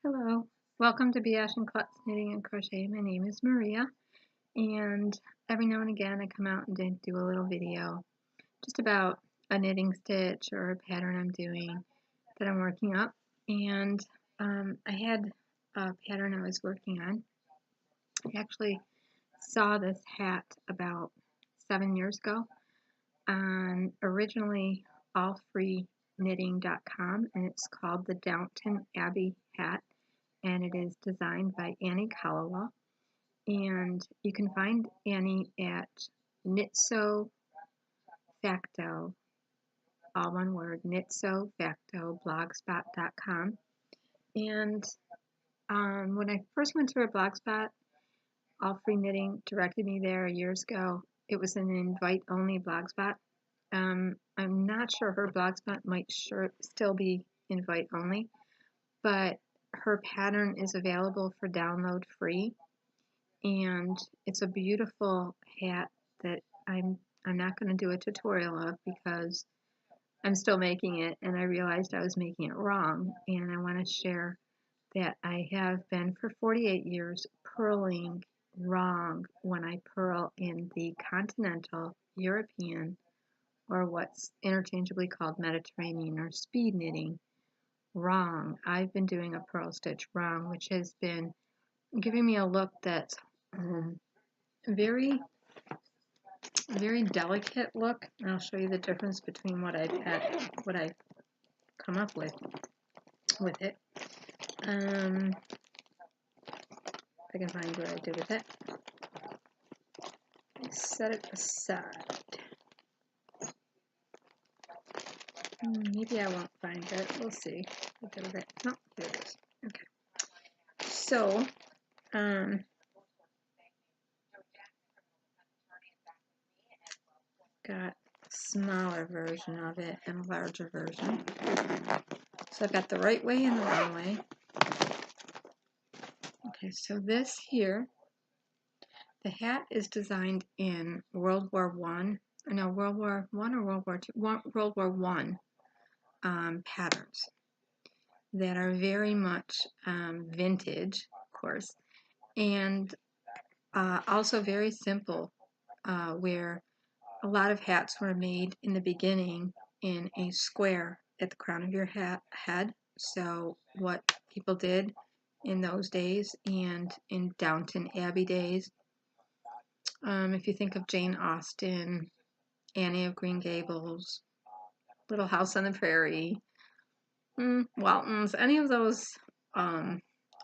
Hello, welcome to BS and Klutz Knitting and Crochet. My name is Maria, and every now and again I come out and do a little video just about a knitting stitch or a pattern I'm doing that I'm working up. And I had a pattern I was working on. I actually saw this hat about 7 years ago on originally allfreeknitting.com, and it's called the Downton Abbey hat. And it is designed by Annie Callowell. And you can find Annie at Knitso Facto, all one word, Knitso Facto, blogspot.com. And when I first went to her blogspot, All Free Knitting directed me there years ago. It was an invite-only blogspot. I'm not sure her blogspot might still be invite-only, but her pattern is available for download free, and it's a beautiful hat that I'm not going to do a tutorial of because I'm still making it, and I realized I was making it wrong. And I want to share that I have been for 48 years purling wrong when I purl in the Continental, European, or what's interchangeably called Mediterranean or speed knitting wrong. I've been doing a purl stitch wrong, which has been giving me a look that's very, very delicate look. And I'll show you the difference between what I've come up with it. If I can find what I did with it. I set it aside. Maybe I won't find it. We'll see. I did with it. No, here it is. Okay. So, got a smaller version of it and a larger version. So I've got the right way and the wrong way. Okay, so this here, the hat is designed in World War I. No, World War I or World War II? World War I patterns that are very much vintage, of course, and also very simple, where a lot of hats were made in the beginning in a square at the crown of your head. So what people did in those days and in Downton Abbey days, if you think of Jane Austen, Anne of Green Gables, Little House on the Prairie, Waltons, any of those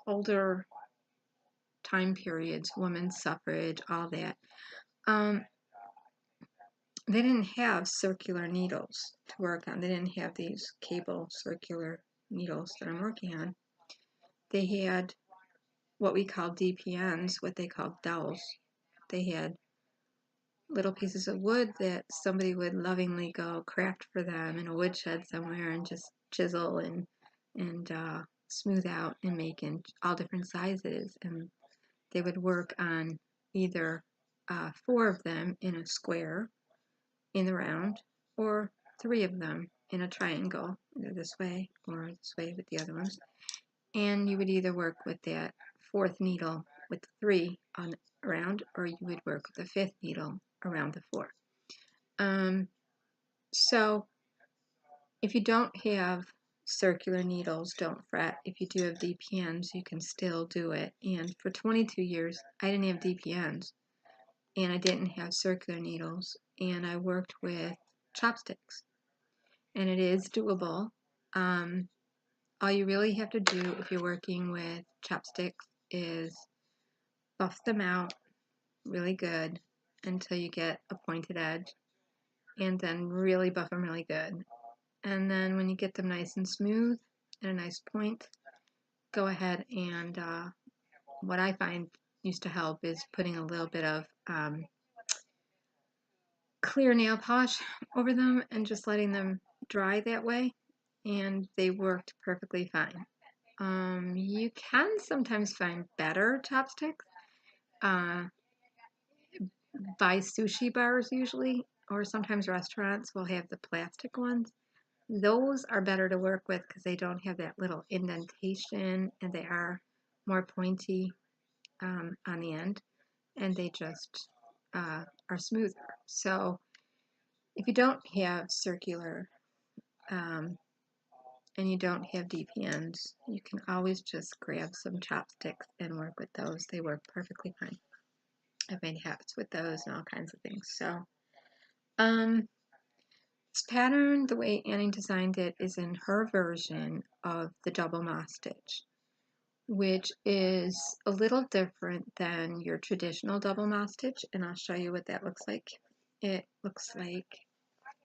older time periods, women's suffrage, all that, they didn't have circular needles to work on. They didn't have these cable circular needles that I'm working on. They had what we call DPNs, what they called dowels. They had little pieces of wood that somebody would lovingly go craft for them in a woodshed somewhere and just chisel and smooth out and make in all different sizes. And they would work on either 4 of them in a square in the round, or 3 of them in a triangle, either this way or this way with the other ones. And you would either work with that 4th needle with the 3 on around, or you would work with the 5th needle around the 4. So if you don't have circular needles, don't fret. If you do have DPNs, you can still do it. And for 22 years, I didn't have DPNs, and I didn't have circular needles, and I worked with chopsticks. And it is doable. All you really have to do if you're working with chopsticks is buff them out really good until you get a pointed edge, and then really buff them really good. And then when you get them nice and smooth and a nice point, go ahead and what I find used to help is putting a little bit of clear nail polish over them and just letting them dry that way, and they worked perfectly fine. You can sometimes find better chopsticks by sushi bars usually, or sometimes restaurants will have the plastic ones Those are better to work with because they don't have that little indentation and they are more pointy on the end, and they just are smoother. So if you don't have circular and you don't have deep ends, you can always just grab some chopsticks and work with those. They work perfectly fine. I've made hats with those and all kinds of things. So this pattern, the way Annie designed it, is in her version of the double moss stitch, which is a little different than your traditional double moss stitch, and I'll show you what that looks like. It looks like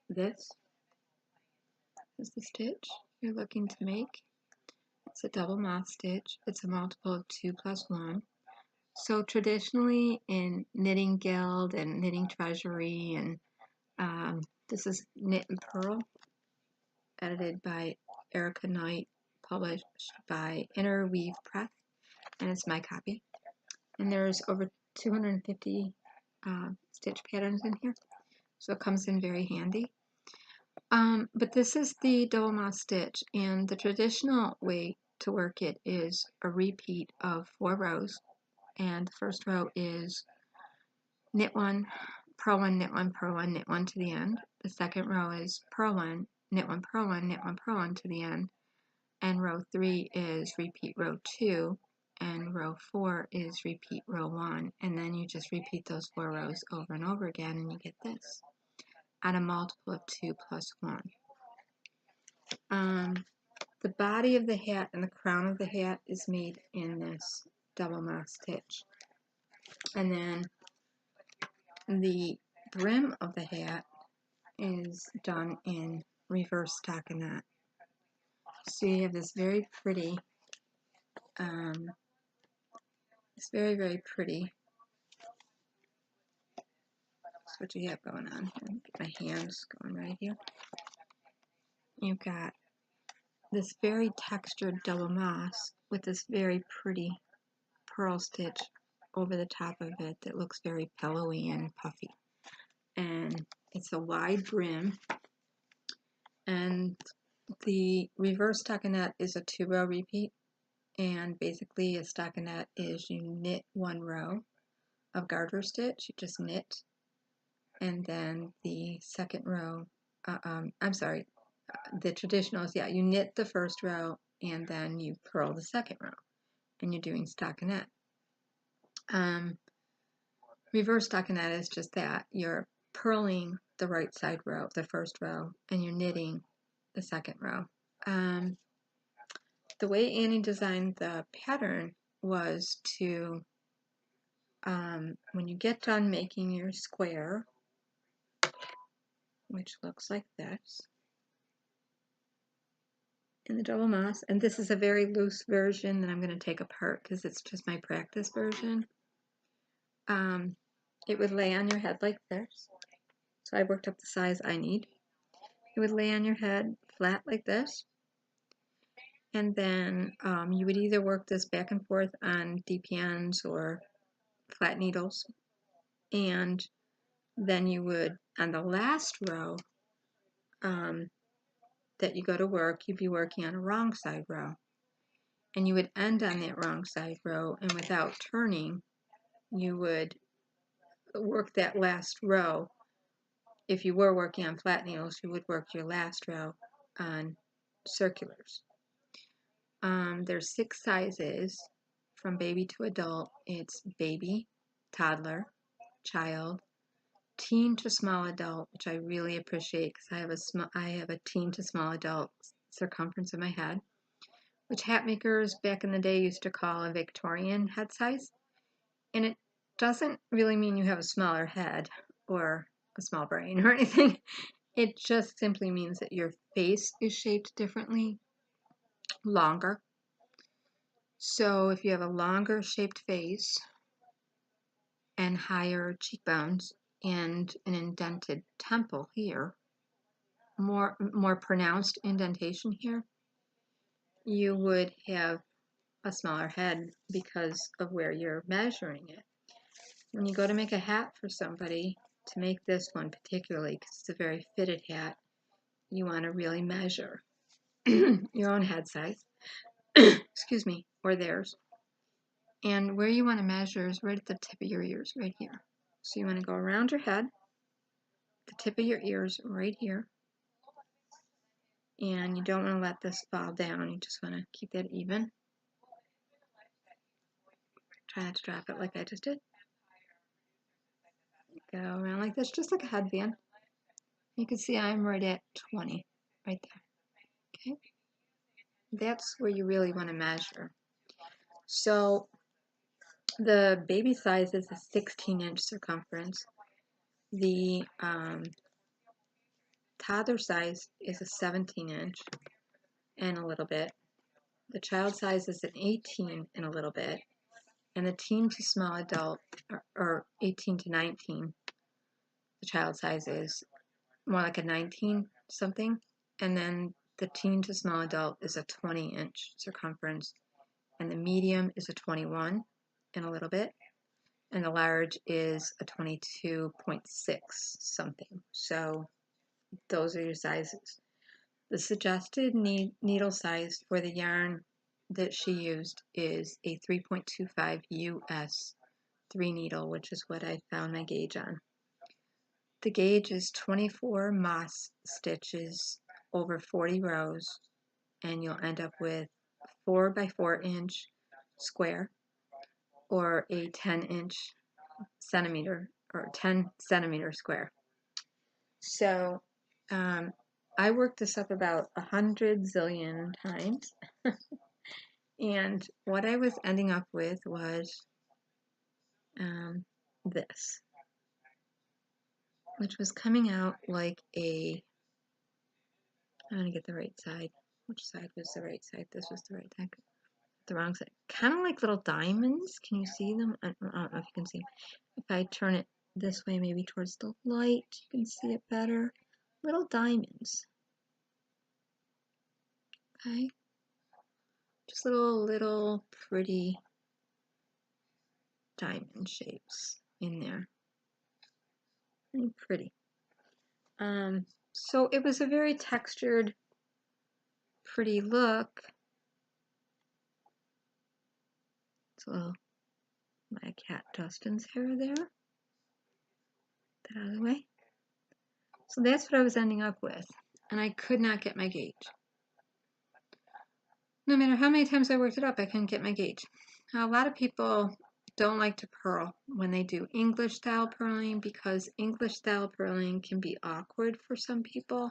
this is the stitch you're looking to make. It's a double moss stitch. It's a multiple of 2 plus 1. So traditionally in Knitting Guild and Knitting Treasury, and this is Knit and Purl, edited by Erica Knight, published by Interweave Press, and it's my copy. And there's over 250 stitch patterns in here, so it comes in very handy. But this is the double moss stitch, and the traditional way to work it is a repeat of 4 rows, and the first row is knit 1, purl 1, knit 1, purl 1, knit 1 to the end. The second row is purl 1, knit 1, purl 1, knit 1, purl 1 to the end. And row 3 is repeat row 2, and row 4 is repeat row 1, and then you just repeat those 4 rows over and over again, and you get this at a multiple of 2 plus 1. The body of the hat and the crown of the hat is made in this double moss stitch, and then the brim of the hat is done in reverse stockinette. So you have this very pretty, it's very, very pretty. That's what you have going on here. Get my hands going right here. You've got this very textured double moss with this very pretty purl stitch over the top of it that looks very pillowy and puffy. And it's a wide brim. And the reverse stockinette is a 2-row repeat. And basically a stockinette is you knit 1 row of garter stitch, you just knit, and then the second row, the traditional is, you knit the first row and then you purl the second row, and you're doing stockinette. Reverse stockinette is just that. You're purling the right side row, the first row, and you're knitting the second row. The way Annie designed the pattern was to, when you get done making your square, which looks like this, in the double moss, and this is a very loose version that I'm going to take apart because it's just my practice version. It would lay on your head like this. So I worked up the size I need. It would lay on your head flat like this. And then you would either work this back and forth on DPNs or flat needles. And then you would, on the last row that you go to work, you'd be working on a wrong side row. And you would end on that wrong side row, and without turning, you would work that last row. If you were working on flat needles, you would work your last row on circulars. There's 6 sizes from baby to adult. It's baby, toddler, child, teen to small adult, which I really appreciate because I have a teen to small adult circumference of my head, which hat makers back in the day used to call a Victorian head size. And it doesn't really mean you have a smaller head or a small brain or anything. It just simply means that your face is shaped differently, longer. So if you have a longer shaped face and higher cheekbones and an indented temple here, more pronounced indentation here, you would have a smaller head because of where you're measuring it. When you go to make a hat for somebody, to make this one particularly, because it's a very fitted hat, you want to really measure your own head size, excuse me, or theirs. And where you want to measure is right at the tip of your ears, right here. So you want to go around your head, the tip of your ears right here. And you don't want to let this fall down. You just want to keep that even. Try not to drop it like I just did. Go around like this, just like a headband. You can see I'm right at 20, right there. Okay? That's where you really want to measure. So the baby size is a 16-inch circumference. The toddler size is a 17-inch and a little bit. The child size is an 18 and a little bit. And the teen to small adult, or 18 to 19, the child size is more like a 19 something. And then the teen to small adult is a 20-inch circumference. And the medium is a 21 and a little bit. And the large is a 22.6 something. So those are your sizes. The suggested needle size for the yarn that she used is a 3.25 US 3 needle, which is what I found my gauge on. The gauge is 24 moss stitches over 40 rows, and you'll end up with 4 by 4 inch square, or a 10 centimeter or 10 centimeter square. So I worked this up about 100 zillion times, and what I was ending up with was this, which was coming out like a, I'm going to get the right side. Which side was the right side? This was the right side. The wrong side. Kind of like little diamonds. Can you see them? I don't know if you can see them. If I turn it this way, maybe towards the light, you can see it better. Little diamonds. Okay. Just little pretty diamond shapes in there. Very pretty. So it was a very textured, pretty look. So my cat Dustin's hair there. Get that out of the way. So that's what I was ending up with, and I could not get my gauge. No matter how many times I worked it up, I couldn't get my gauge. Now, a lot of people don't like to purl when they do English style purling, because English style purling can be awkward for some people,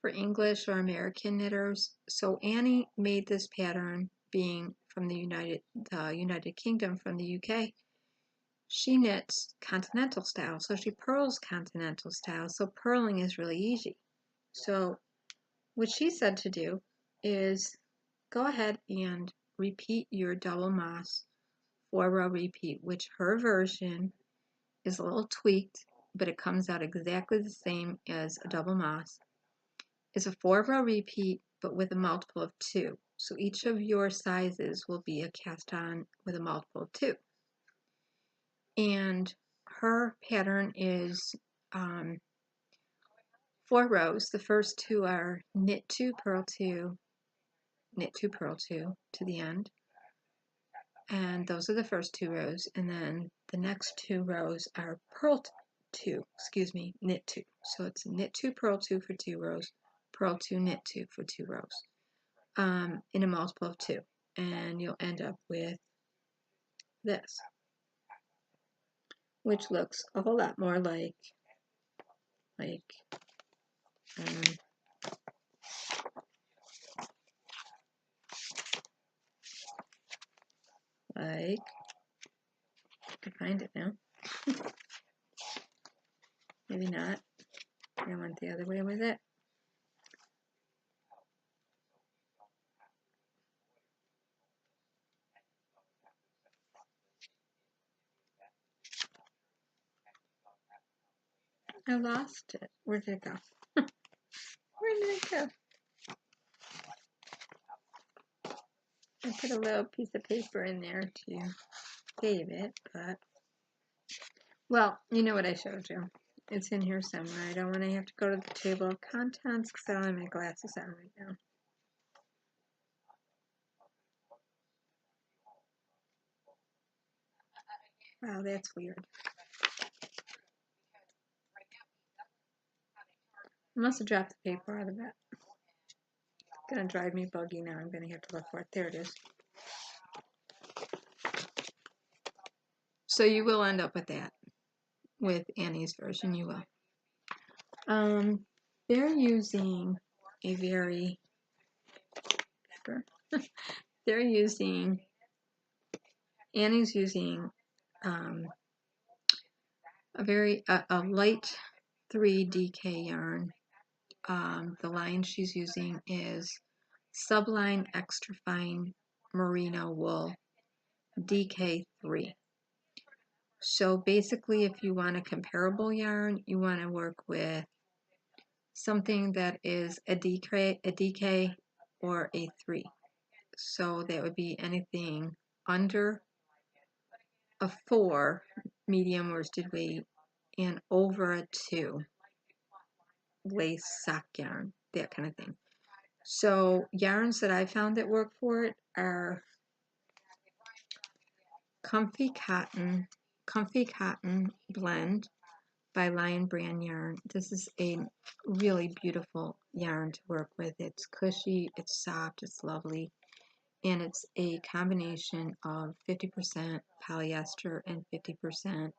for English or American knitters. So Annie made this pattern, being from the United Kingdom, from the UK. She knits Continental style, so she purls Continental style, so purling is really easy. So what she said to do is go ahead and repeat your double moss 4-row repeat, which her version is a little tweaked, but it comes out exactly the same as a double moss. It's a 4-row repeat, but with a multiple of 2. So each of your sizes will be a cast on with a multiple of 2. And her pattern is 4 rows. The first 2 are knit 2, purl 2, knit 2, purl 2 to the end. And those are the first 2 rows. And then the next 2 rows are purl 2, knit 2. So it's knit 2, purl 2 for 2 rows, purl 2, knit 2 for 2 rows, in a multiple of 2. And you'll end up with this, which looks a whole lot more like I can find it now. Maybe not. I went the other way with it. I lost it. Where did it go? Where did it go? I put a little piece of paper in there to save it, but, well, you know what I showed you. It's in here somewhere. I don't want to have to go to the table of contents because I don't have my glasses on right now. Wow, that's weird. I must have dropped the paper out of it. It's gonna drive me buggy now. I'm gonna have to look for it. There it is. So you will end up with that. With Annie's version, you will. They're using a very they're using Annie's using a light 3 DK yarn. The line she's using is Subline Extra Fine Merino Wool DK3. So basically, if you want a comparable yarn, you want to work with something that is a DK or a 3. So that would be anything under a 4 medium worsted weight and over a 2 lace sock yarn, that kind of thing. So yarns that I found that work for it are Comfy Cotton Blend by Lion Brand Yarn. This is a really beautiful yarn to work with. It's cushy, it's soft, it's lovely, and it's a combination of 50% polyester and 50%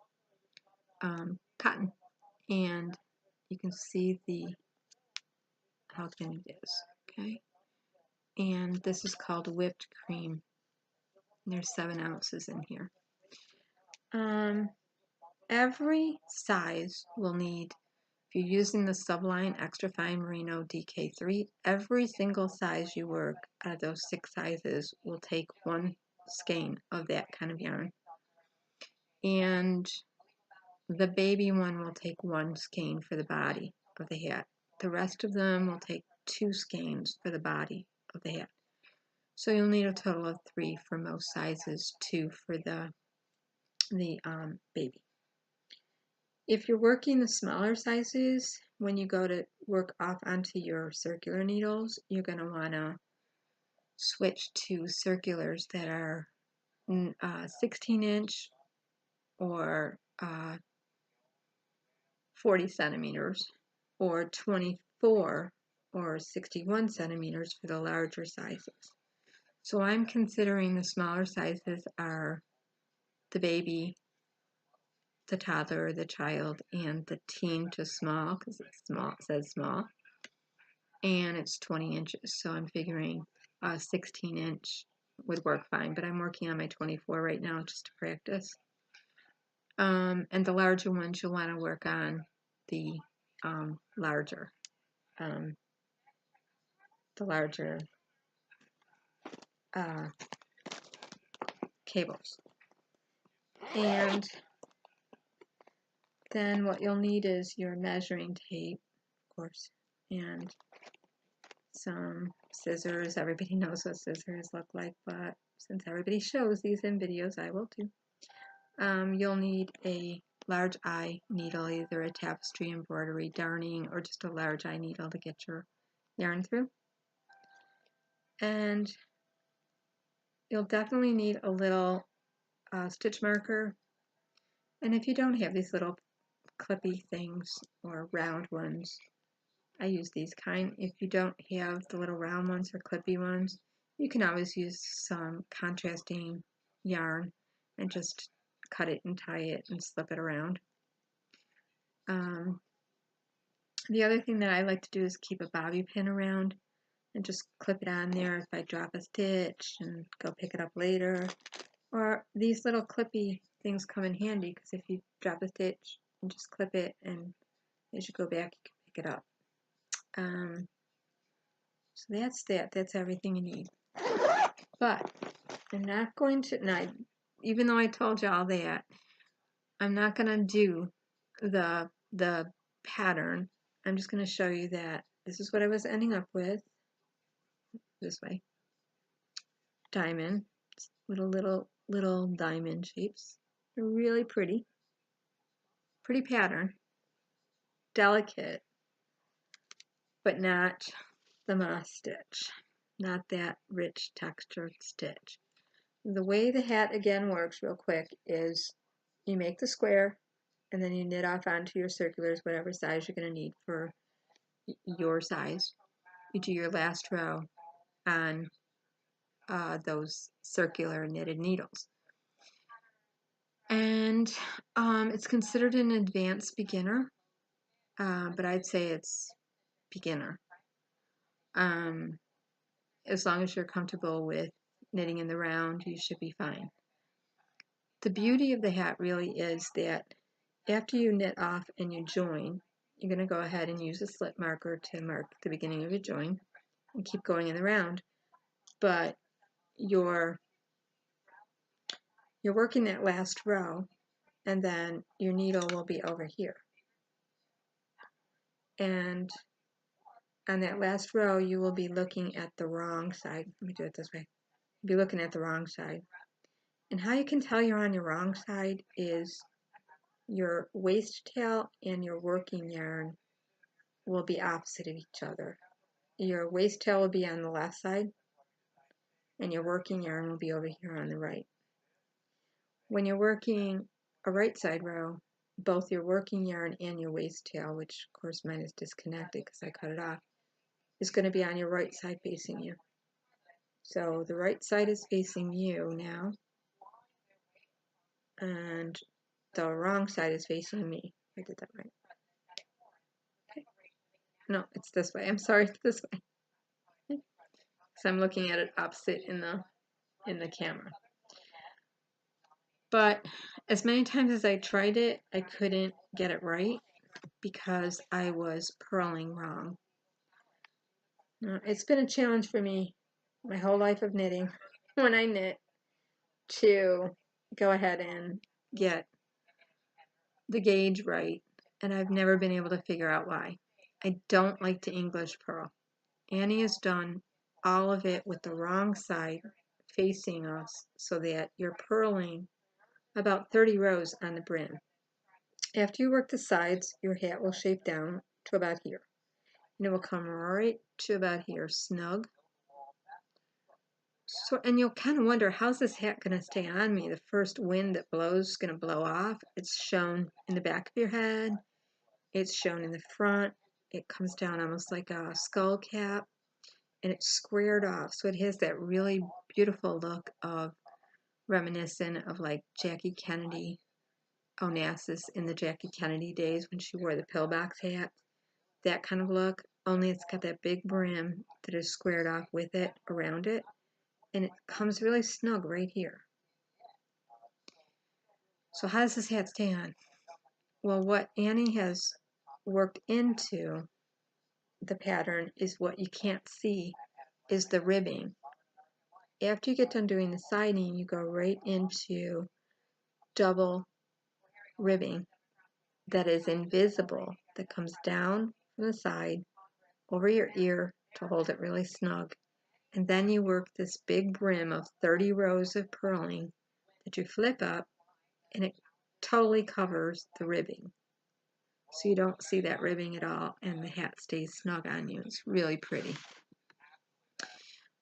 cotton. And you can see how thin it is, okay? And this is called Whipped Cream. There's 7 ounces in here. Every size will need, if you're using the Subline Extra Fine Merino DK3, every single size you work out of those 6 sizes will take 1 skein of that kind of yarn. And the baby one will take 1 skein for the body of the hat. The rest of them will take 2 skeins for the body of the hat. So you'll need a total of 3 for most sizes, 2 for the baby. If you're working the smaller sizes, when you go to work off onto your circular needles, you're going to want to switch to circulars that are 16-inch or 40 centimeters, or 24 or 61 centimeters for the larger sizes. So I'm considering the smaller sizes are the baby, the toddler, the child, and the teen to small, because it's small, it says small, and it's 20 inches. So I'm figuring a 16-inch would work fine, but I'm working on my 24 right now just to practice. And the larger ones you'll want to work on the larger cables. And then what you'll need is your measuring tape, of course, and some scissors. Everybody knows what scissors look like, but since everybody shows these in videos, I will too. You'll need a large eye needle, either a tapestry, embroidery, darning, or just a large eye needle to get your yarn through. And you'll definitely need a little stitch marker. And if you don't have these little clippy things or round ones, I use these kind. If you don't have the little round ones or clippy ones, you can always use some contrasting yarn and just cut it and tie it and slip it around. The other thing that I like to do is keep a bobby pin around and just clip it on there if I drop a stitch and go pick it up later. Or these little clippy things come in handy because if you drop a stitch and just clip it, and as you go back you can pick it up. So that's that. That's everything you need. But I'm not going to, now, even though I told you all that, I'm not going to do the pattern. I'm just going to show you that this is what I was ending up with. This way. Diamond. Little diamond shapes. They're really pretty. Pretty pattern. delicate, but not the moss stitch, not that rich textured stitch. The way the hat again works real quick is you make the square and then you knit off onto your circulars, whatever size you're going to need for your size. You do your last row on those circular knitted needles. And it's considered an advanced beginner, but I'd say it's beginner. As long as you're comfortable with knitting in the round, you should be fine. The beauty of the hat really is that after you knit off and you join, you're going to go ahead and use a slip marker to mark the beginning of your join and keep going in the round. But you're working that last row, and then your needle will be over here. And on that last row, you will be looking at the wrong side. Let me do it this way. You'll be looking at the wrong side. And how you can tell you're on your wrong side is your waist tail and your working yarn will be opposite of each other. Your waist tail will be on the left side, and your working yarn will be over here on the right. When you're working a right side row, both your working yarn and your waist tail, which of course mine is disconnected because I cut it off, is going to be on your right side facing you. So the right side is facing you now, and the wrong side is facing me. I did that right. Okay. No, it's this way. I'm sorry, it's this way. Okay. So I'm looking at it opposite in the camera. But as many times as I tried it, I couldn't get it right because I was purling wrong. It's been a challenge for me my whole life of knitting when I knit to go ahead and get the gauge right, and I've never been able to figure out why. I don't like to English purl. Annie has done all of it with the wrong side facing us so that you're purling about 30 rows on the brim. After you work the sides, your hat will shape down to about here. And it will come right to about here, snug. So, and you'll kind of wonder, how's this hat going to stay on me? The first wind that blows is going to blow off. It's shown in the back of your head. It's shown in the front. It comes down almost like a skull cap, and it's squared off. So it has that really beautiful look of reminiscent of like Jackie Kennedy Onassis in the Jackie Kennedy days when she wore the pillbox hat. That kind of look, only it's got that big brim that is squared off with it around it, and it comes really snug right here. So how does this hat stay on? Well, what Annie has worked into the pattern is what you can't see is the ribbing. After you get done doing the siding, you go right into double ribbing that is invisible, that comes down from the side over your ear to hold it really snug. And then you work this big brim of 30 rows of purling that you flip up, and it totally covers the ribbing. So you don't see that ribbing at all, and the hat stays snug on you. It's really pretty.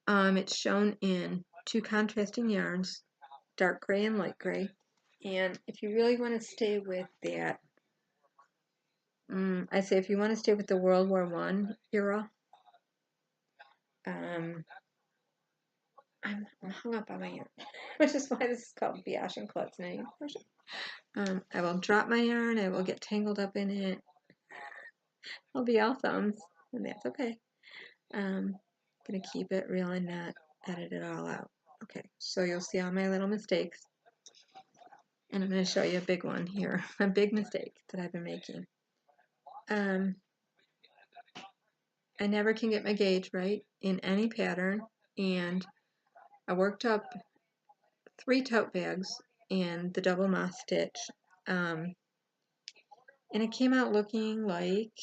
It's shown in two contrasting yarns, dark gray and light gray. And if you really want to stay with that, I say if you want to stay with the World War I era, I'm hung up on my yarn, which is why this is called Biash and Klutz knitting. I will drop my yarn, I will get tangled up in it. I'll be all thumbs, and that's okay. Gonna keep it real and not edit it all out. Okay, so you'll see all my little mistakes, and I'm going to show you a big one here, a big mistake that I've been making. I never can get my gauge right in any pattern, and I worked up 3 tote bags in the double moss stitch, and it came out looking like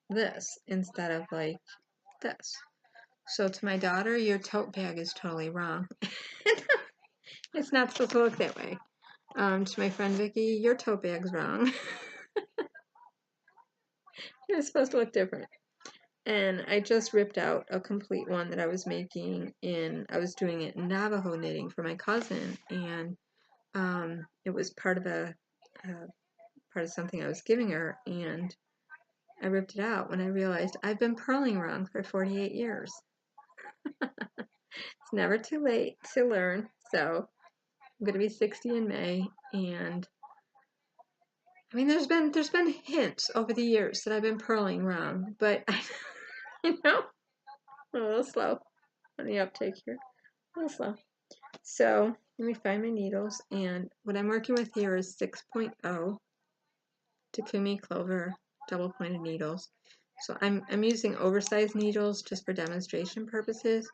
this instead of like this. So to my daughter, your tote bag is totally wrong. It's not supposed to look that way. To my friend Vicky, your tote bag's wrong. It's supposed to look different. And I just ripped out a complete one that I was making I was doing it in Navajo knitting for my cousin, and it was part of something I was giving her, and I ripped it out when I realized I've been purling wrong for 48 years. It's never too late to learn. So I'm going to be 60 in May, and I mean, there's been hints over the years that I've been purling wrong, but you know, a little slow on the uptake here, a little slow. So let me find my needles, and what I'm working with here is 6.0 Takumi Clover double pointed needles. So I'm using oversized needles just for demonstration purposes,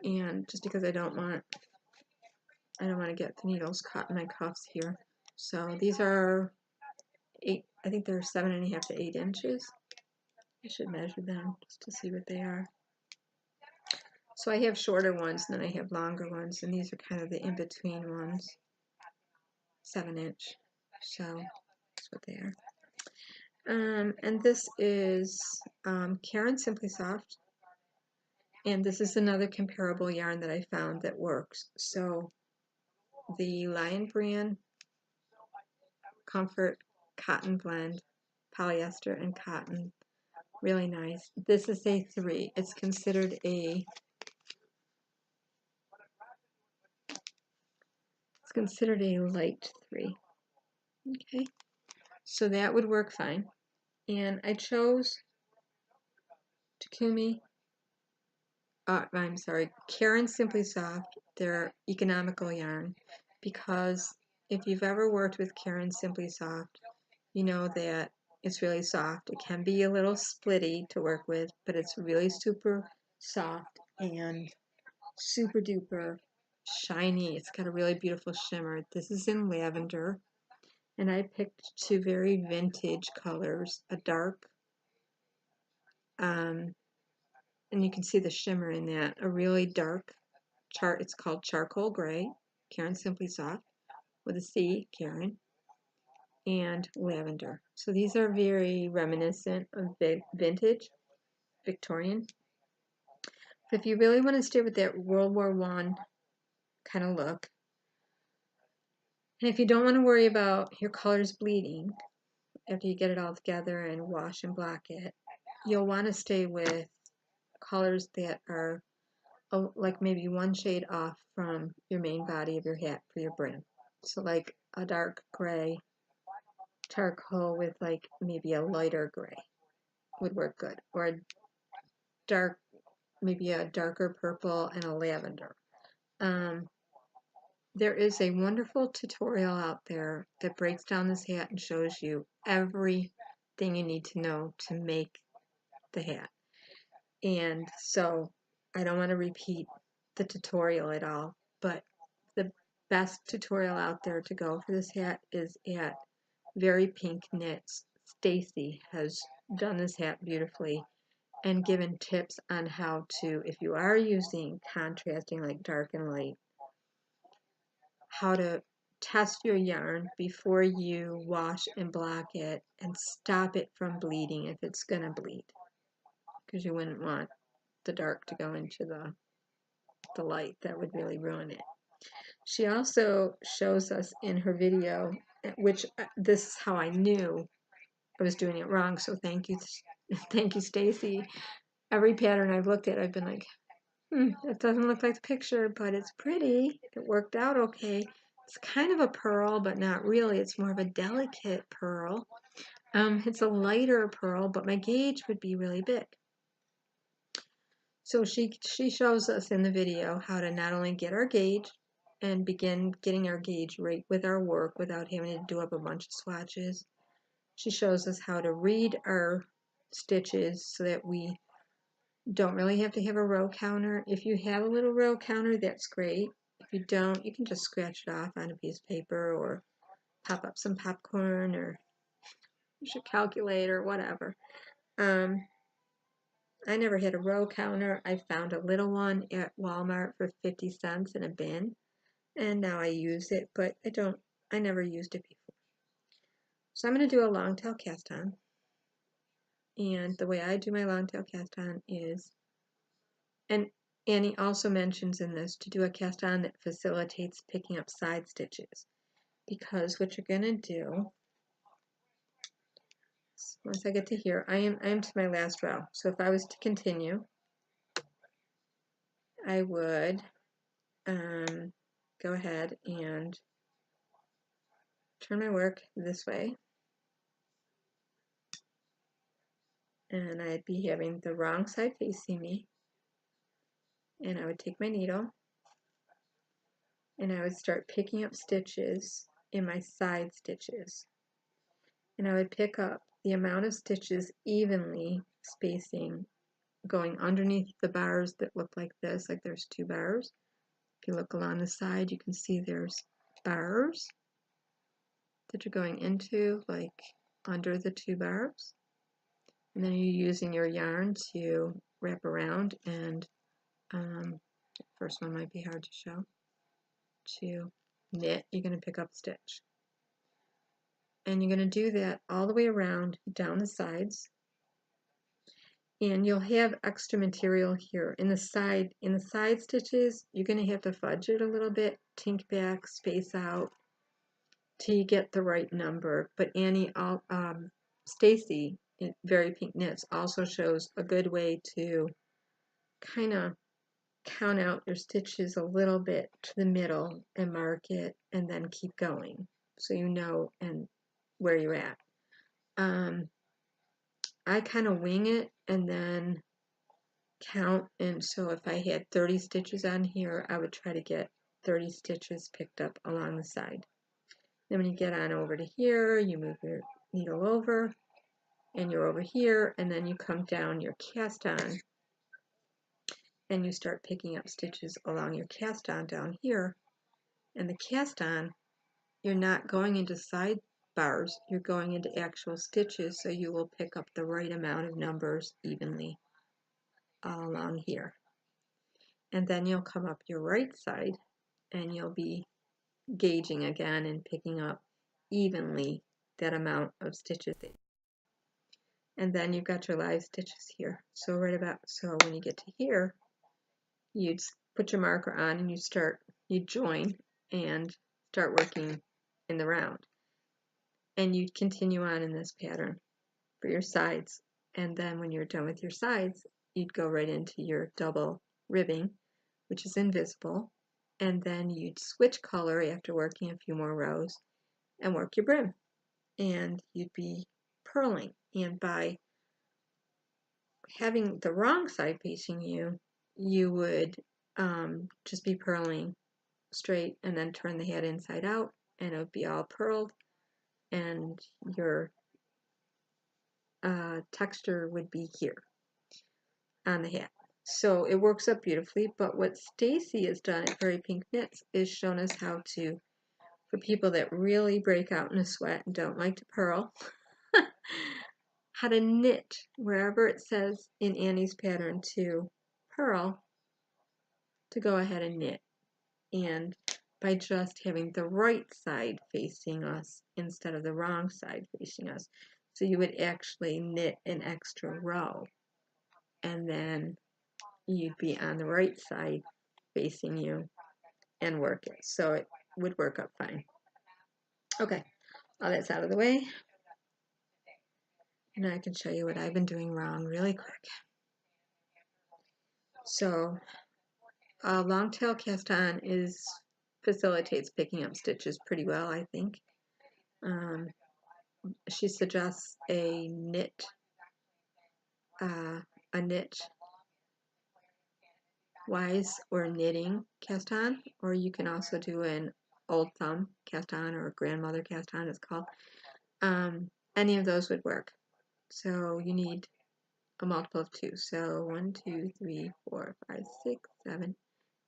and just because I don't want to get the needles caught in my cuffs here. So these are 8, I think they're 7.5 to 8 inches. I should measure them just to see what they are. So I have shorter ones and then I have longer ones, and these are kind of the in-between ones, 7-inch. So that's what they are. And this is Karen Simply Soft, and this is another comparable yarn that I found that works. So the Lion Brand Comfort Cotton Blend, polyester and cotton, really nice. This is a 3. It's considered a light 3. Okay, so that would work fine. And I chose Takumi, I'm sorry, Karen Simply Soft, their economical yarn, because if you've ever worked with Karen Simply Soft, you know that it's really soft. It can be a little splitty to work with, but it's really super soft and super duper shiny. It's got a really beautiful shimmer. This is in lavender, and I picked 2 very vintage colors, a dark, and you can see the shimmer in that, a really dark it's called charcoal gray, Karen Simply Soft, with a C, Karen, and lavender. So these are very reminiscent of vintage, Victorian. But if you really want to stay with that World War I kind of look, and if you don't want to worry about your colors bleeding after you get it all together and wash and block it, you'll want to stay with colors that are like maybe 1 shade off from your main body of your hat for your brim. So like a dark gray charcoal with like maybe a lighter gray would work good, or a dark, maybe a darker purple and a lavender. There is a wonderful tutorial out there that breaks down this hat and shows you everything you need to know to make the hat. And so I don't want to repeat the tutorial at all, but the best tutorial out there to go for this hat is at Very Pink Knits. Stacy has done this hat beautifully and given tips on how to, if you are using contrasting like dark and light, how to test your yarn before you wash and block it and stop it from bleeding if it's going to bleed, because you wouldn't want the dark to go into the light. That would really ruin it. She also shows us in her video, which this is how I knew I was doing it wrong, so thank you Stacy. Every pattern I've looked at, I've been like, it doesn't look like the picture, but it's pretty. It worked out okay. It's kind of a pearl, but not really. It's more of a delicate pearl. It's a lighter pearl, but my gauge would be really big. So she shows us in the video how to not only get our gauge and begin getting our gauge right with our work without having to do up a bunch of swatches. She shows us how to read our stitches so that we don't really have to have a row counter. If you have a little row counter, that's great. If you don't, you can just scratch it off on a piece of paper or pop up some popcorn or use your calculator, whatever. I never had a row counter. I found a little one at Walmart for 50 cents in a bin, and now I use it, but I don't I never used it before. So I'm going to do a long tail cast on. And the way I do my long tail cast on is, and Annie also mentions in this to do a cast on that facilitates picking up side stitches. Because what you're going to do, once I get to here, I am to my last row. So if I was to continue, I would go ahead and turn my work this way. And I'd be having the wrong side facing me. And I would take my needle and I would start picking up stitches in my side stitches. And I would pick up the amount of stitches evenly spacing, going underneath the bars that look like this, like there's two bars. If you look along the side, you can see there's bars that you're going into, like under the two bars. And then you're using your yarn to wrap around, and first one might be hard to show. To knit, you're going to pick up a stitch. And you're going to do that all the way around down the sides. And you'll have extra material here. In the side stitches, you're going to have to fudge it a little bit, tink back, space out, till you get the right number. But Annie, Stacy, in Very Pink Knits, also shows a good way to kind of count out your stitches a little bit to the middle and mark it, and then keep going so you know and where you're at. I kind of wing it and then count, and so if I had 30 stitches on here, I would try to get 30 stitches picked up along the side. Then when you get on over to here, you move your needle over and you're over here, and then you come down your cast on and you start picking up stitches along your cast on down here. And the cast on, you're not going into side bars, you're going into actual stitches, so you will pick up the right amount of numbers evenly all along here. And then you'll come up your right side and you'll be gauging again and picking up evenly that amount of stitches. And then you've got your live stitches here. So when you get to here, you'd put your marker on and you join and start working in the round. And you'd continue on in this pattern for your sides. And then when you're done with your sides, you'd go right into your double ribbing, which is invisible. And then you'd switch color after working a few more rows and work your brim. And you'd be purling. And by having the wrong side facing you, you would just be purling straight and then turn the hat inside out, and it would be all purled, and your texture would be here on the hat. So it works up beautifully. But what Stacy has done at Very Pink Knits is shown us how to, for people that really break out in a sweat and don't like to purl, how to knit wherever it says in Annie's pattern to purl, to go ahead and knit. And by just having the right side facing us instead of the wrong side facing us. So you would actually knit an extra row, and then you'd be on the right side facing you and work it. So it would work up fine. Okay, all that's out of the way. Now I can show you what I've been doing wrong really quick. So a long tail cast on facilitates picking up stitches pretty well, I think. She suggests a knit wise or knitting cast on, or you can also do an old thumb cast on, or a grandmother cast on, it's called. Any of those would work. So you need a multiple of 2. So 1, 2, 3, 4, 5, 6, 7,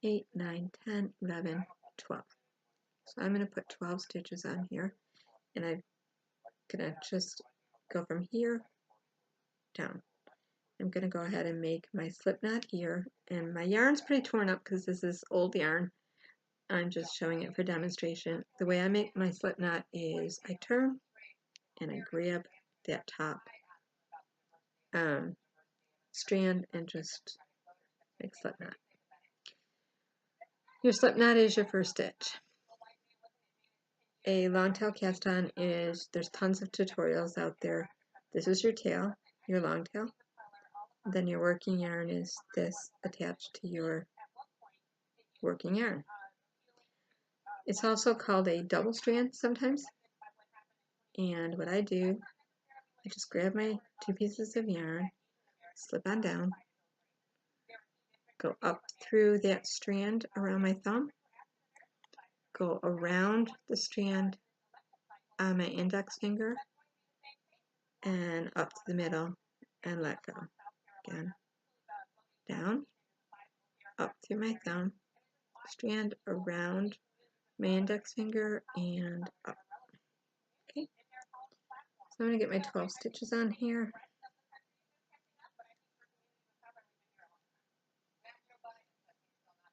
8, 9, 10, 11, 12. So I'm going to put 12 stitches on here, and I'm going to just go from here down. I'm going to go ahead and make my slip knot here, and my yarn's pretty torn up because this is old yarn. I'm just showing it for demonstration. The way I make my slip knot is I turn and I grab that top strand and just make slip knot. Your slip knot is your first stitch. A long tail cast on is, there's tons of tutorials out there. This is your tail, your long tail. Then your working yarn is this attached to your working yarn. It's also called a double strand sometimes. And what I do, I just grab my 2 pieces of yarn, slip on down, go up through that strand around my thumb, go around the strand on my index finger, and up to the middle and let go. Again, down, up through my thumb, strand around my index finger, and up. Okay, so I'm going to get my 12 stitches on here.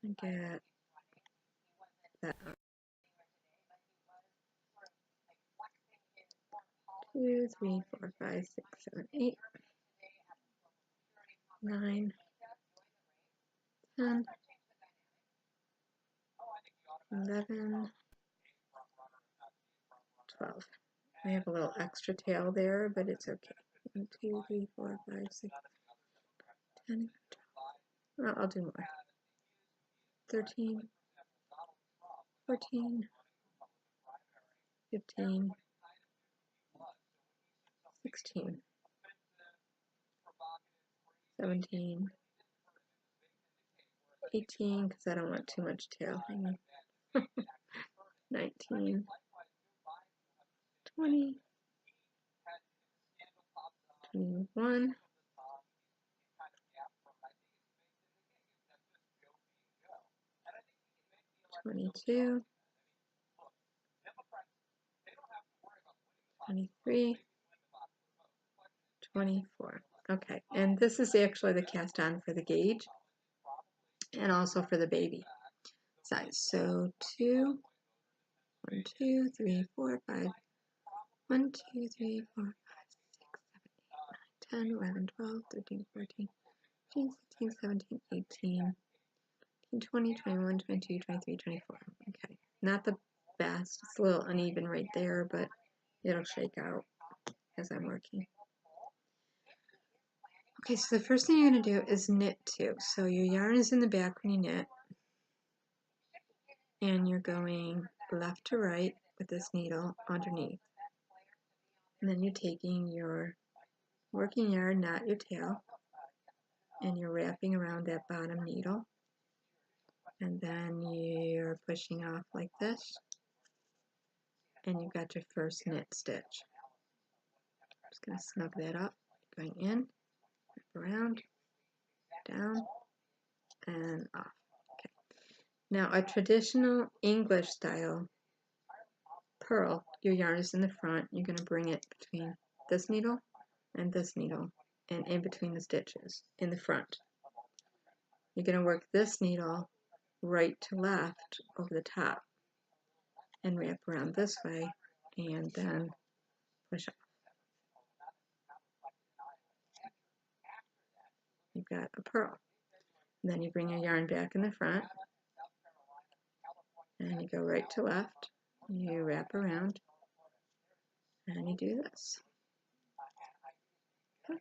And get that up. 2, 3, 4, 5, 6, 7, 8, 9, 10, 11, 12. I have a little extra tail there, but it's okay. 1, 2, 3, 4, 5, 6, 10, 12. Well, I'll do more. 13, 14, 15, 16, 17, 18, because I don't want too much tail hanging. 19, 20, 21, 22, 23, 24. Okay, and this is actually the cast on for the gauge and also for the baby size. So 2, 1, 2, 3, 4, 5, 1, 2, 3, 4, 5, 6, 7, 8, 9, 10, 11, 12, 13, 14, 15, 16, 17, 18, 20, 21, 22, 23, 24. Okay, not the best. It's a little uneven right there, but it'll shake out as I'm working. Okay, so the first thing you're going to do is knit 2. So your yarn is in the back when you knit, and you're going left to right with this needle underneath. And then you're taking your working yarn, not your tail, and you're wrapping around that bottom needle. And then you're pushing off like this, and you've got your first knit stitch. I'm just going to snug that up, going in, around, down, and off. Okay. Now a traditional English style purl, your yarn is in the front. You're going to bring it between this needle and in between the stitches in the front. You're going to work this needle right to left over the top and wrap around this way and then push off. You've got a purl. And then you bring your yarn back in the front and you go right to left, you wrap around, and you do this. Okay.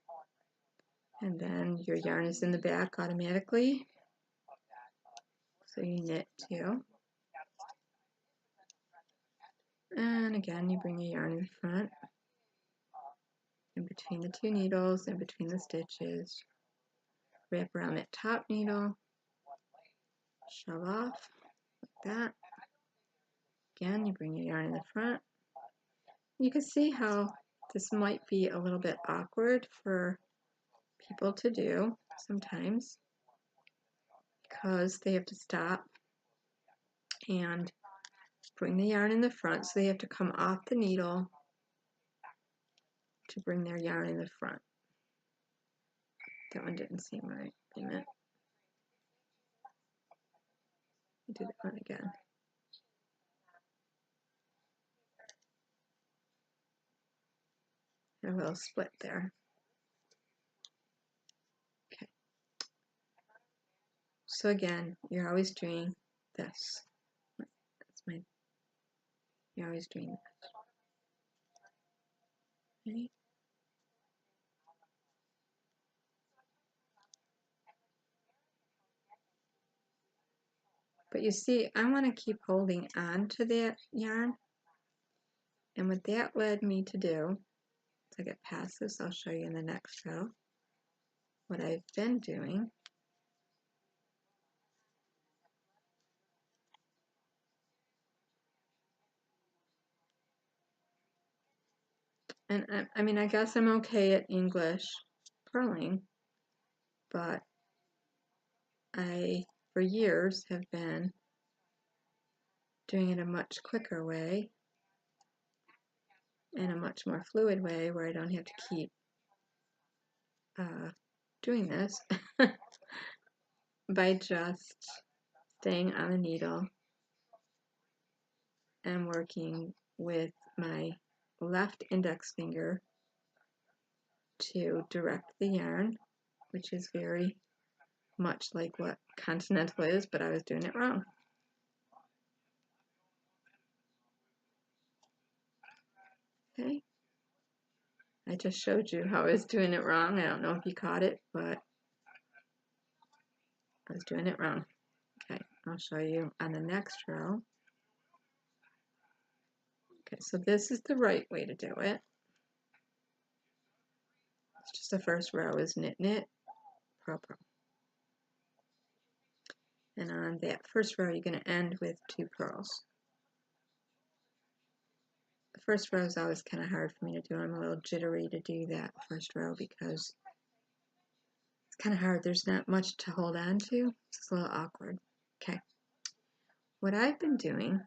And then your yarn is in the back automatically, so you knit 2. And again, you bring your yarn in front, in between the 2 needles, in between the stitches, wrap around that top needle, shove off like that. Again, you bring your yarn in the front. You can see how this might be a little bit awkward for people to do sometimes because they have to stop and bring the yarn in the front, so they have to come off the needle to bring their yarn in the front. That one didn't seem right. Wait a minute. Do that one again. a little split there. Okay. So again, you're always doing this. You're always doing this. Okay. But you see, I want to keep holding on to that yarn. And what that led me to do, to get past this, I'll show you in the next row, what I've been doing. And I mean, I guess I'm okay at English purling, but I, for years, have been doing it a much quicker way, in a much more fluid way, where I don't have to keep doing this by just staying on the needle and working with my left index finger to direct the yarn, which is very much like what Continental is, but I was doing it wrong. Okay, I just showed you how I was doing it wrong. I don't know if you caught it, but I was doing it wrong. Okay, I'll show you on the next row. Okay, so this is the right way to do it. It's just the first row is knit, knit, purl, purl. And on that first row, you're going to end with 2 purls. The first row is always kind of hard for me to do. I'm a little jittery to do that first row because it's kind of hard. There's not much to hold on to. It's a little awkward. Okay. What I've been doing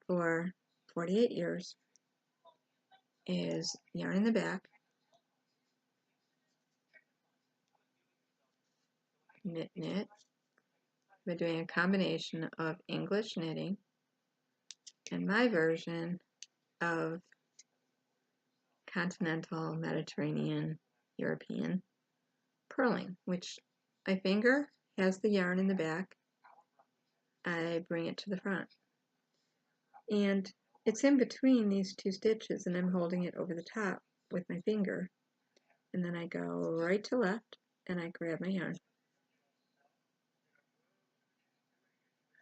for 48 years is yarn in the back, knit, knit. I've been doing a combination of English knitting and my version of Continental, Mediterranean, European purling, which my finger has the yarn in the back. I bring it to the front. And it's in between these 2 stitches, and I'm holding it over the top with my finger. And then I go right to left, and I grab my yarn.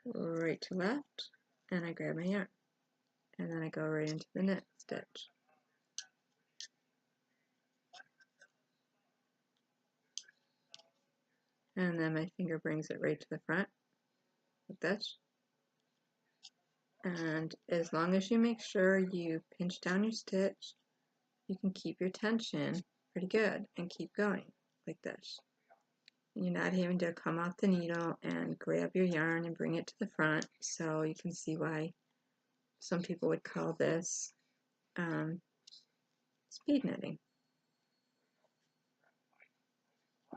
Right to left, and I grab my yarn. And then I go right into the next stitch. And then my finger brings it right to the front, like this. And as long as you make sure you pinch down your stitch, you can keep your tension pretty good and keep going like this. And you're not having to come off the needle and grab your yarn and bring it to the front. So you can see why some people would call this speed knitting.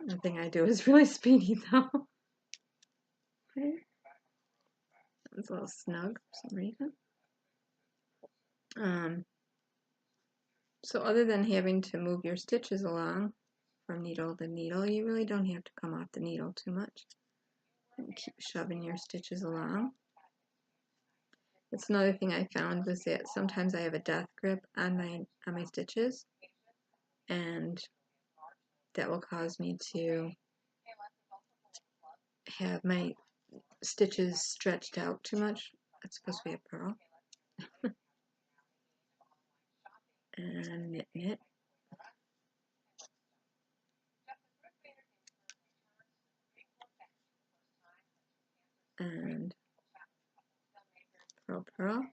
The thing I do is really speedy though. Okay. It's a little snug for some reason. So other than having to move your stitches along from needle to needle, you really don't have to come off the needle too much. And keep shoving your stitches along. That's another thing I found was that sometimes I have a death grip on my stitches, and that will cause me to have my stitches stretched out too much. That's supposed to be a purl. And knit, knit. And purl, purl.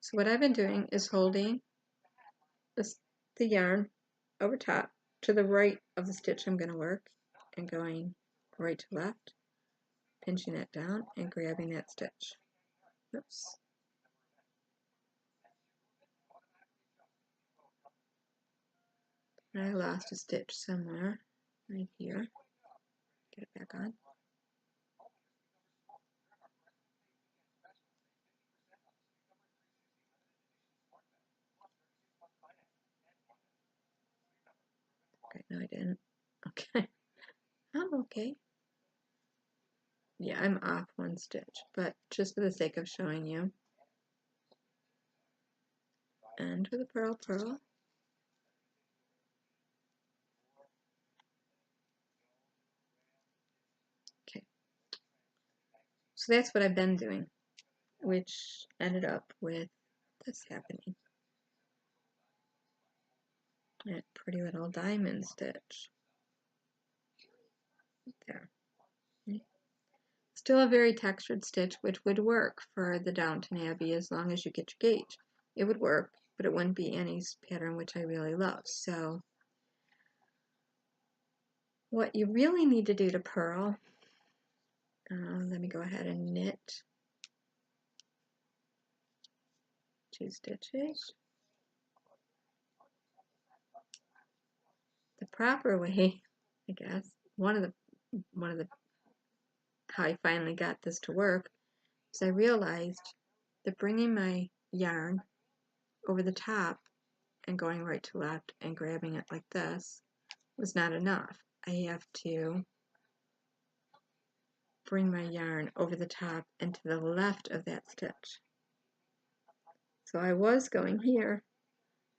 So what I've been doing is holding the yarn over top to the right of the stitch I'm going to work and going right to left, pinching it down and grabbing that stitch. Oops. I lost a stitch somewhere right here. Get it back on. I'm okay. Yeah, I'm off one stitch, but just for the sake of showing you. End with a purl, purl. Okay. So that's what I've been doing, which ended up with this happening. That pretty little diamond stitch. There. Still a very textured stitch, which would work for the Downton Abbey as long as you get your gauge. It would work, but it wouldn't be Annie's pattern, which I really love. So what you really need to do to purl, let me go ahead and knit 2 stitches. The proper way, I guess, one of the how I finally got this to work is I realized that bringing my yarn over the top and going right to left and grabbing it like this was not enough. I have to bring my yarn over the top and to the left of that stitch. So I was going here.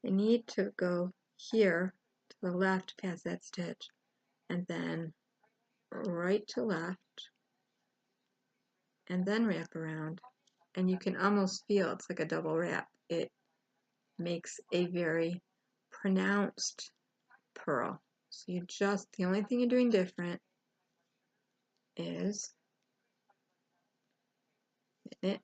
I need to go here to the left past that stitch and then right to left and then wrap around. And you can almost feel it's like a double wrap. It makes a very pronounced purl. So you just, the only thing you're doing different is knit.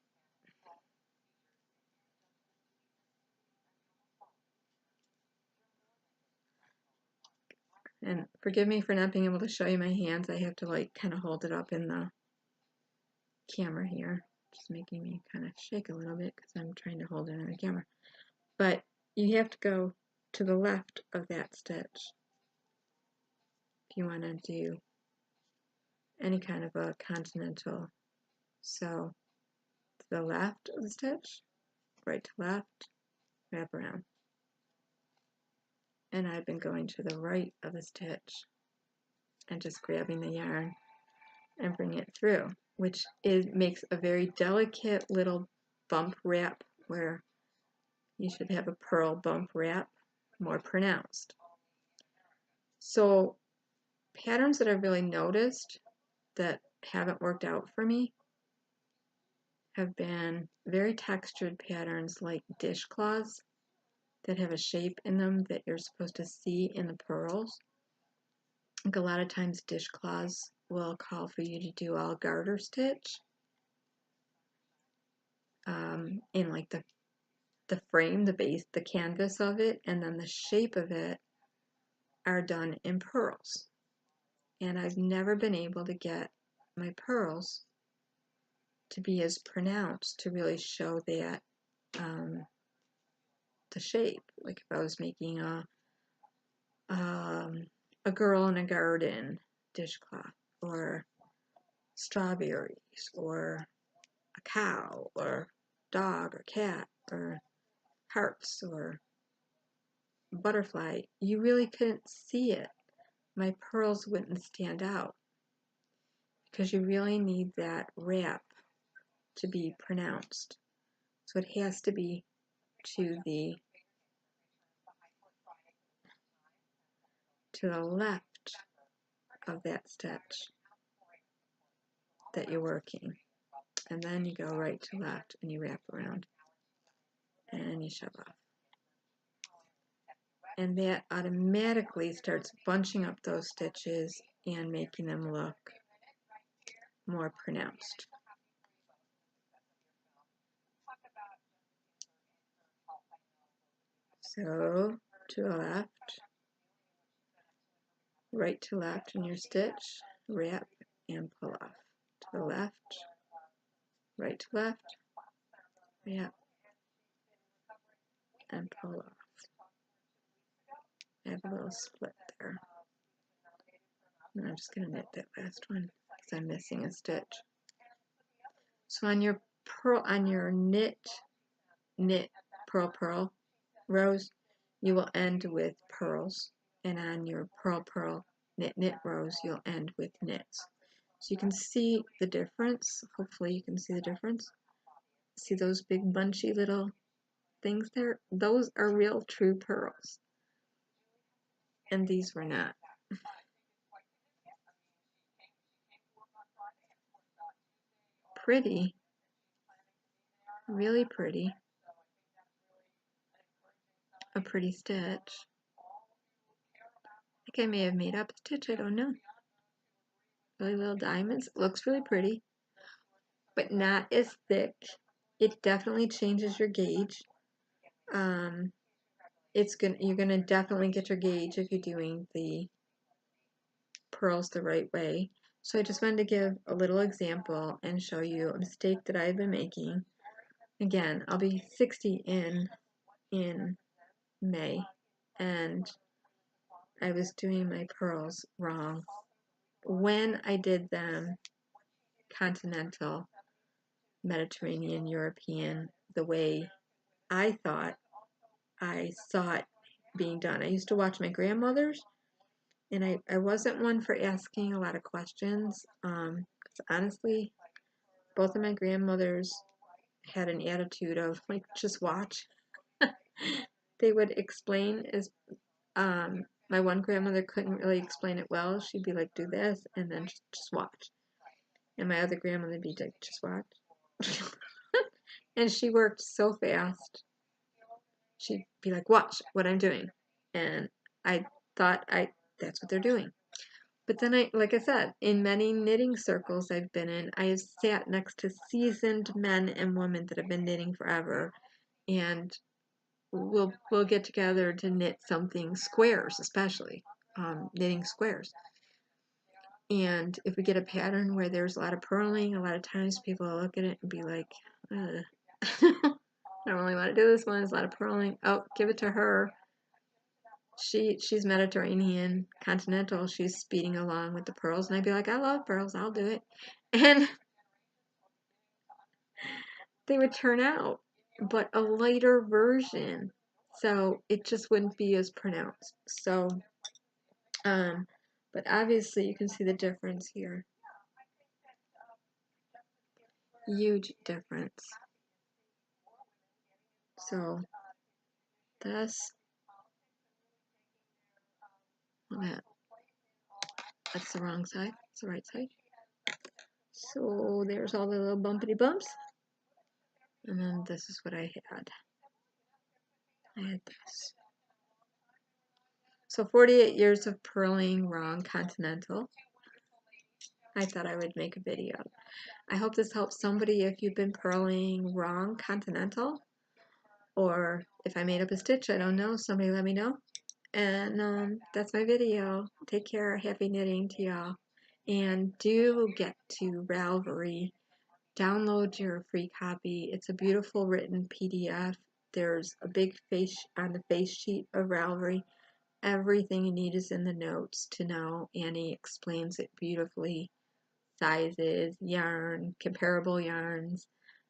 And forgive me for not being able to show you my hands. I have to like kind of hold it up in the camera here. Just making me kind of shake a little bit because I'm trying to hold it in the camera. But you have to go to the left of that stitch if you want to do any kind of a continental. So to the left of the stitch, right to left, wrap around. And I've been going to the right of the stitch and just grabbing the yarn and bring it through, which makes a very delicate little bump wrap where you should have a purl bump wrap more pronounced. So patterns that I've really noticed that haven't worked out for me have been very textured patterns like dishcloths that have a shape in them that you're supposed to see in the purls. Like a lot of times dishcloths will call for you to do all garter stitch in like the frame, the base, the canvas of it, and then the shape of it are done in purls. And I've never been able to get my purls to be as pronounced to really show that the shape. Like if I was making a girl in a garden dishcloth, or strawberries, or a cow, or dog, or cat, or hearts, or butterfly, you really couldn't see it. My purls wouldn't stand out because you really need that wrap to be pronounced. So it has to be to the left of that stitch that you're working. And then you go right to left and you wrap around and you shove off. And that automatically starts bunching up those stitches and making them look more pronounced. So to the left, right to left in your stitch, wrap and pull off. To the left, right to left, wrap and pull off. I have a little split there. And I'm just going to knit that last one because I'm missing a stitch. So on your knit purl purl rows, you will end with purls, and on your purl purl knit rows, you'll end with knits. So you can see the difference. Hopefully you can see the difference. See those big bunchy little things there? Those are real true pearls. And these were not. Pretty. Really pretty. A pretty stitch. I think I may have made up a stitch, I don't know. Really little diamonds. It looks really pretty, but not as thick. It definitely changes your gauge. You're gonna definitely get your gauge if you're doing the pearls the right way. So I just wanted to give a little example and show you a mistake that I've been making. Again, I'll be 60 in May, and I was doing my pearls wrong. When I did them Continental, Mediterranean, European, the way I thought I saw it being done. I used to watch my grandmother's, and I wasn't one for asking a lot of questions. 'Cause honestly, both of my grandmothers had an attitude of like, just watch. They would explain as my one grandmother couldn't really explain it well. She'd be like, do this, and then just watch. And my other grandmother would be like, just watch. And she worked so fast. She'd be like, watch what I'm doing. And I thought that's what they're doing. But then like I said, in many knitting circles I've been in, I have sat next to seasoned men and women that have been knitting forever, and we'll get together to knit something, squares especially, knitting squares. And if we get a pattern where there's a lot of purling, a lot of times people will look at it and be like, I don't really want to do this one. There's a lot of purling. Oh, give it to her. She's Mediterranean, Continental. She's speeding along with the pearls, and I'd be like, I love pearls. I'll do it. And they would turn out, but a lighter version, so it just wouldn't be as pronounced. So, but obviously you can see the difference here. Huge difference. So this, well, that's the wrong side. It's the right side. So there's all the little bumpity bumps. And then this is what I had. I had this. So 48 years of purling wrong Continental. I thought I would make a video. I hope this helps somebody if you've been purling wrong Continental, or if I made up a stitch, I don't know, somebody let me know. And that's my video. Take care, happy knitting to y'all. And do get to Ravelry. Download your free copy. It's a beautiful written PDF. There's a big face on the face sheet of Ravelry. Everything you need is in the notes to know. Annie explains it beautifully. Sizes, yarn, comparable yarns,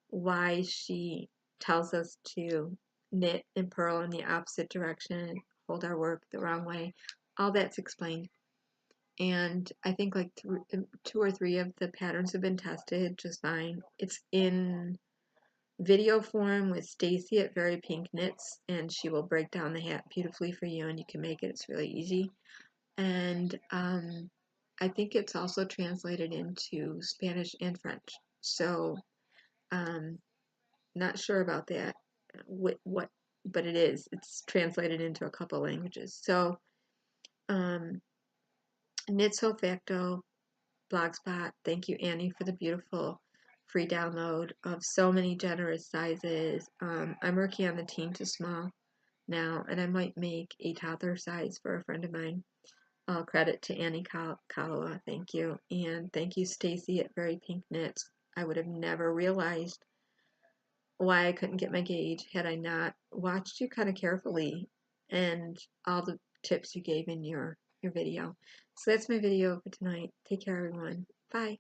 why she tells us to knit and purl in the opposite direction, hold our work the wrong way. All that's explained. And I think like 2 or 3 of the patterns have been tested just fine. It's in video form with Stacy at Very Pink Knits, and she will break down the hat beautifully for you, and you can make it. It's really easy. And I think it's also translated into Spanish and French. So not sure about that, but it is. It's translated into a couple languages. So Knit So Facto, Blogspot. Thank you, Annie, for the beautiful free download of so many generous sizes. I'm working on the teen to small now, and I might make a toddler size for a friend of mine. All credit to Annie Kalawa, thank you. And thank you, Stacy at Very Pink Knits. I would have never realized why I couldn't get my gauge had I not watched you kind of carefully and all the tips you gave in your video. So that's my video for tonight. Take care, everyone. Bye.